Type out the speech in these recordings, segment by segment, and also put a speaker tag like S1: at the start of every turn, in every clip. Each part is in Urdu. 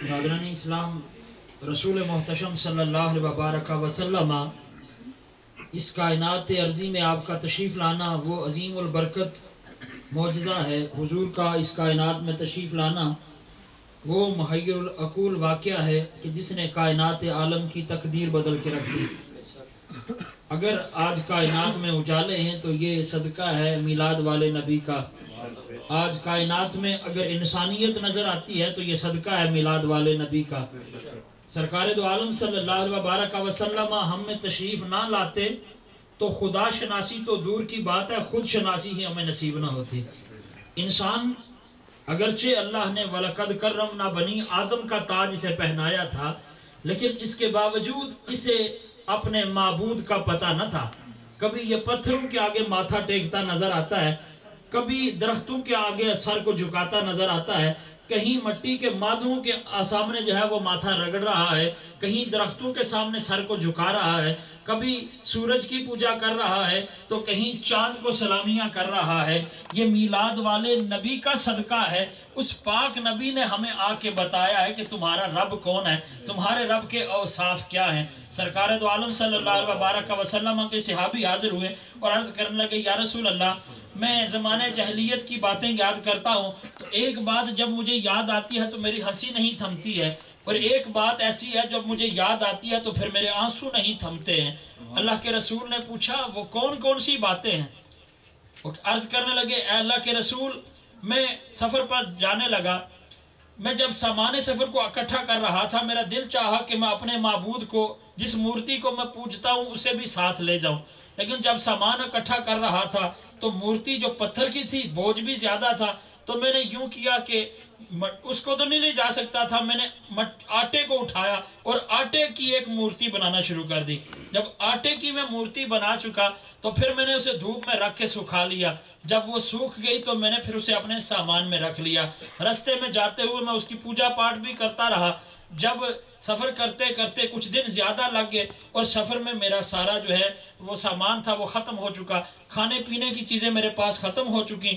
S1: برادران اسلام، رسول محتشم صلی اللہ علیہ وسلم اس کائنات عرضی میں آپ کا تشریف لانا وہ عظیم البرکت معجزہ ہے۔ حضور کا اس کائنات میں تشریف لانا وہ محیر العقول واقعہ ہے کہ جس نے کائنات عالم کی تقدیر بدل کے رکھ دی۔ اگر آج کائنات میں اجالے ہیں تو یہ صدقہ ہے میلاد والے نبی کا۔ آج کائنات میں اگر انسانیت نظر آتی ہے تو یہ صدقہ ہے میلاد والے نبی کا۔ سرکار دو عالم صلی اللہ علیہ وسلم ہم میں تشریف نہ لاتے تو خدا شناسی تو دور کی بات ہے، خود شناسی ہی ہمیں نصیب نہ ہوتی۔ انسان اگرچہ اللہ نے وَلَقَدْ كَرَّمْنَا بنی آدم کا تاج اسے پہنایا تھا، لیکن اس کے باوجود اسے اپنے معبود کا پتہ نہ تھا۔ کبھی یہ پتھروں کے آگے ماتھا ٹیکتا نظر آتا ہے، کبھی درختوں کے آگے سر کو جھکاتا نظر آتا ہے، کہیں مٹی کے مادوں کے سامنے جو ہے وہ ماتھا رگڑ رہا ہے، کہیں درختوں کے سامنے سر کو جھکا رہا ہے، کبھی سورج کی پوجا کر رہا ہے تو کہیں چاند کو سلامیاں کر رہا ہے۔ یہ میلاد والے نبی کا صدقہ ہے۔ اس پاک نبی نے ہمیں آ کے بتایا ہے کہ تمہارا رب کون ہے، تمہارے رب کے اوصاف کیا ہیں۔ سرکار دو عالم صلی اللہ علیہ وسلم کے صحابی حاضر ہوئے اور عرض کرنے لگے، یا رسول اللہ، میں زمانے جاہلیت کی باتیں یاد کرتا ہوں تو ایک بات جب مجھے یاد آتی ہے تو میری ہنسی نہیں تھمتی ہے، اور ایک بات ایسی ہے جب مجھے یاد آتی ہے تو پھر میرے آنسو نہیں تھمتے ہیں۔ اللہ کے رسول نے پوچھا وہ کون کون سی باتیں ہیں؟ وہ عرض کرنے لگے، اے اللہ کے رسول، میں سفر پر جانے لگا، میں جب سامان سفر کو اکٹھا کر رہا تھا میرا دل چاہا کہ میں اپنے معبود کو، جس مورتی کو میں پوجتا ہوں، اسے بھی ساتھ لے جاؤں، لیکن جب سامان اکٹھا کر رہا تھا تو مورتی جو پتھر کی تھی، بوجھ بھی زیادہ تھا، تو میں نے یوں کیا کہ اس کو تو نہیں لے جا سکتا تھا، میں نے آٹے کو اٹھایا اور آٹے کی ایک مورتی بنانا شروع کر دی۔ جب آٹے کی میں مورتی بنا چکا تو پھر میں نے اسے دھوپ میں رکھ کے سکھا لیا۔ جب وہ سوکھ گئی تو میں نے پھر اسے اپنے سامان میں رکھ لیا۔ رستے میں جاتے ہوئے میں اس کی پوجا پاٹ بھی کرتا رہا۔ جب سفر کرتے کرتے کچھ دن زیادہ لگ گئے اور سفر میں میرا سارا جو ہے وہ سامان تھا وہ ختم ہو چکا، کھانے پینے کی چیزیں میرے پاس ختم ہو چکی۔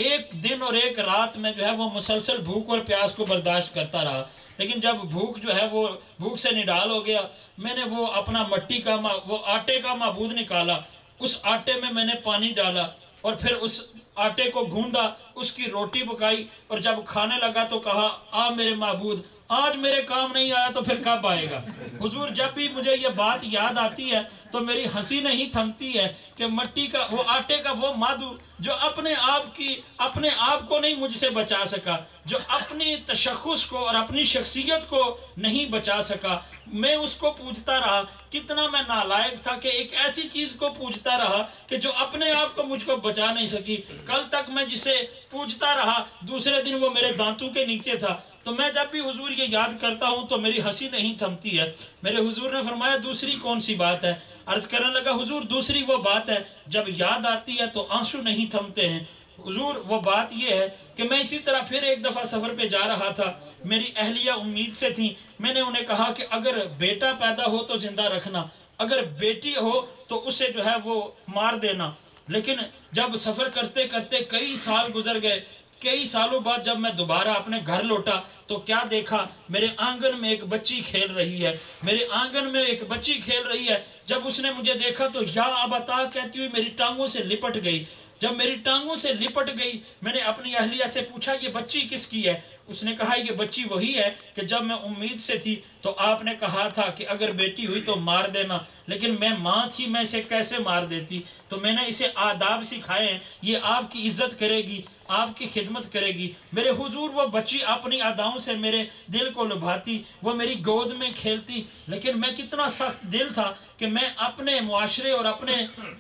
S1: ایک دن اور ایک رات میں جو ہے وہ مسلسل بھوک اور پیاس کو برداشت کرتا رہا، لیکن جب بھوک جو ہے وہ بھوک سے نڈال ہو گیا، میں نے وہ اپنا مٹی کا وہ آٹے کا معبود نکالا، اس آٹے میں نے پانی ڈالا اور پھر اس آٹے کو گھوندا، اس کی روٹی پکائی، اور جب کھانے لگا تو کہا، آ میرے معبود، آج میرے کام نہیں آیا تو پھر کب آئے گا؟ حضور جب بھی مجھے یہ بات یاد آتی ہے تو میری ہنسی نہیں تھمتی ہے کہ مٹی کا وہ آٹے کا وہ مادو جو اپنے آپ کو نہیں مجھ سے بچا سکا، جو اپنی تشخص کو اور اپنی شخصیت کو نہیں بچا سکا، میں اس کو پوجتا رہا۔ کتنا میں نالائق تھا کہ ایک ایسی چیز کو پوجتا رہا کہ جو اپنے آپ کو مجھ کو بچا نہیں سکی۔ کل تک میں جسے پوجتا رہا، دوسرے دن وہ میرے دانتوں کے نیچے تھا۔ تو میں جب بھی حضور یہ یاد کرتا ہوں تو میری ہنسی نہیں تھمتی ہے۔ میرے حضور نے فرمایا دوسری کون سی بات ہے؟ عرض کرنے لگا، حضور دوسری وہ بات ہے جب یاد آتی ہے تو آنسو نہیں تھمتے ہیں۔ حضور وہ بات یہ ہے کہ میں اسی طرح پھر ایک دفعہ سفر پہ جا رہا تھا، میری اہلیہ امید سے تھیں، میں نے انہیں کہا کہ اگر بیٹا پیدا ہو تو زندہ رکھنا، اگر بیٹی ہو تو اسے جو ہے وہ مار دینا۔ لیکن جب سفر کرتے کرتے کئی سال گزر گئے، کئی سالوں بعد جب میں دوبارہ اپنے گھر لوٹا تو کیا دیکھا، میرے آنگن میں ایک بچی کھیل رہی ہے، میرے آنگن میں ایک بچی کھیل رہی ہے۔ جب اس نے مجھے دیکھا تو یا ابتا کہتی ہوئی میری ٹانگوں سے لپٹ گئی۔ جب میری ٹانگوں سے لپٹ گئی میں نے اپنی اہلیہ سے پوچھا یہ بچی کس کی ہے؟ اس نے کہا یہ بچی وہی ہے کہ جب میں امید سے تھی تو آپ نے کہا تھا کہ اگر بیٹی ہوئی تو مار دینا، لیکن میں ماں تھی، میں اسے کیسے مار دیتی؟ تو میں نے اسے آداب سکھائے ہیں، یہ آپ کی عزت کرے گی، آپ کی خدمت کرے گی۔ میرے حضور وہ بچی اپنی اداؤں سے میرے دل کو لبھاتی، وہ میری گود میں کھیلتی، لیکن میں کتنا سخت دل تھا کہ میں اپنے معاشرے اور اپنے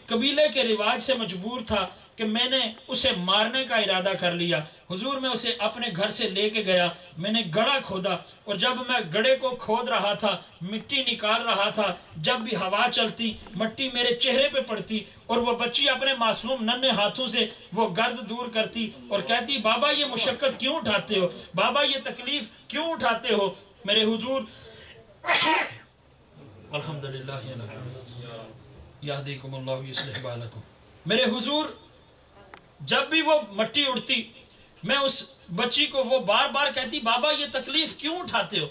S1: قبیلے کے رواج سے مجبور تھا کہ میں نے اسے مارنے کا ارادہ کر لیا۔ حضور میں اسے اپنے گھر سے لے کے گیا، میں نے گڑھا کھودا، اور جب میں گڑھے کو کھود رہا تھا، مٹی نکال رہا تھا، جب بھی ہوا چلتی مٹی میرے چہرے پہ پڑتی اور وہ بچی اپنے معصوم ننھے ہاتھوں سے وہ گرد دور کرتی اور کہتی، بابا یہ مشقت کیوں اٹھاتے ہو؟ بابا یہ تکلیف کیوں اٹھاتے ہو؟ میرے حضور الحمدللہ یہدیکم اللہ یصلح بالکم، میرے حضور جب بھی وہ مٹی اڑتی میں اس بچی کو وہ بار بار کہتی بابا یہ تکلیف کیوں اٹھاتے ہو،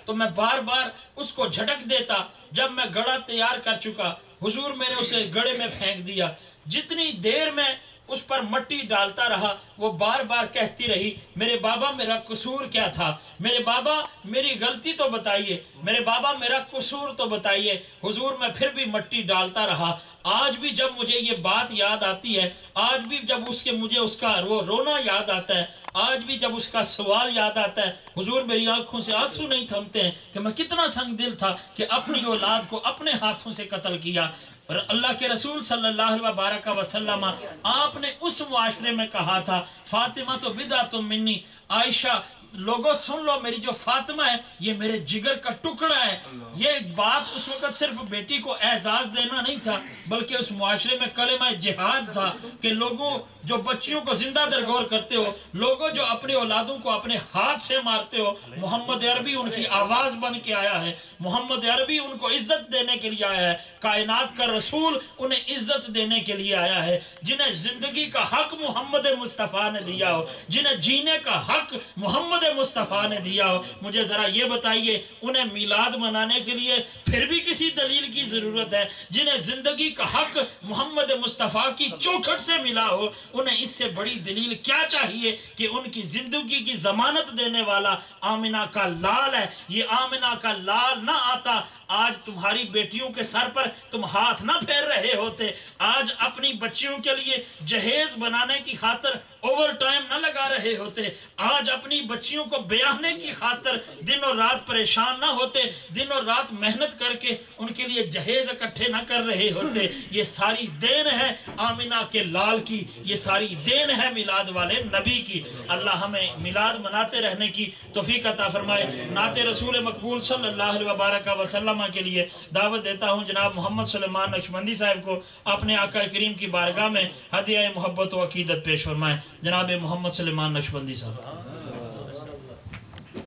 S1: تو میں بار بار اس کو جھٹک دیتا. جب میں گڑا تیار کر چکا حضور میں نے اسے گڑے میں پھینک دیا. جتنی دیر میں اس پر مٹی ڈالتا رہا وہ بار بار کہتی رہی میرے بابا میرا قصور کیا تھا، میرے بابا میری غلطی تو بتائیے، میرے بابا میرا قصور تو بتائیے. حضور میں پھر بھی مٹی ڈالتا رہا. آج بھی جب مجھے یہ بات یاد آتی ہے، آج بھی جب مجھے اس کا رونا یاد آتا ہے، آج بھی جب اس کا سوال یاد آتا ہے، حضور میری آنکھوں سے آنسو نہیں تھمتے ہیں کہ میں کتنا سنگ دل تھا کہ اپنی اولاد کو اپنے ہاتھوں سے قتل کیا. اور اللہ کے رسول صلی اللہ علیہ وسلم آپ نے اس معاشرے میں کہا تھا فاطمہ تو بدعۃ منی، عائشہ لوگوں سن لو میری جو فاطمہ ہے یہ میرے جگر کا ٹکڑا ہے. یہ بات اس وقت صرف بیٹی کو اعزاز دینا نہیں تھا بلکہ اس معاشرے میں کلمہ جہاد تھا کہ لوگوں جو بچیوں کو زندہ درگور کرتے ہو، لوگوں جو اپنے اولادوں کو اپنے ہاتھ سے مارتے ہو، محمد عربی ان کی آواز بن کے آیا ہے. محمد عربی ان کو عزت دینے کے لیے آیا ہے. کائنات کا رسول انہیں عزت دینے کے لیے آیا ہے. جنہیں زندگی کا حق محمد مصطفیٰ نے دیا ہو، جنہیں جینے کا حق محمد مصطفیٰ نے دیا ہو، مجھے ذرا یہ بتائیے انہیں میلاد منانے کے لیے پھر بھی کسی دلیل کی ضرورت ہے؟ جنہیں زندگی کا حق محمد مصطفیٰ کی چوکھٹ سے ملا ہو انہیں اس سے بڑی دلیل کیا چاہیے کہ ان کی زندگی کی ضمانت دینے والا آمنہ کا لال ہے. یہ آمنہ کا لال نہ آتا آج تمہاری بیٹیوں کے سر پر تم ہاتھ نہ پھیر رہے ہوتے، آج اپنی بچیوں کے لیے جہیز بنانے کی خاطر اوور ٹائم نہ لگا رہے ہوتے، آج اپنی بچیوں کو بیاہنے کی خاطر دن اور رات پریشان نہ ہوتے، دن اور رات محنت کر کے ان کے لیے جہیز اکٹھے نہ کر رہے ہوتے. یہ ساری دین ہے آمنہ کے لال کی، یہ ساری دین ہے میلاد والے نبی کی. اللہ ہمیں میلاد مناتے رہنے کی توفیق عطا فرمائے. نعت رسول مقبول صلی اللہ علیہ وسلم کے لیے دعوت دیتا ہوں جناب محمد سلیمان نقشبندی صاحب کو اپنے آقا کریم کی بارگاہ میں ہدیہ محبت و عقیدت پیش فرمائیں. جناب محمد سلیمان نقشبندی صاحب.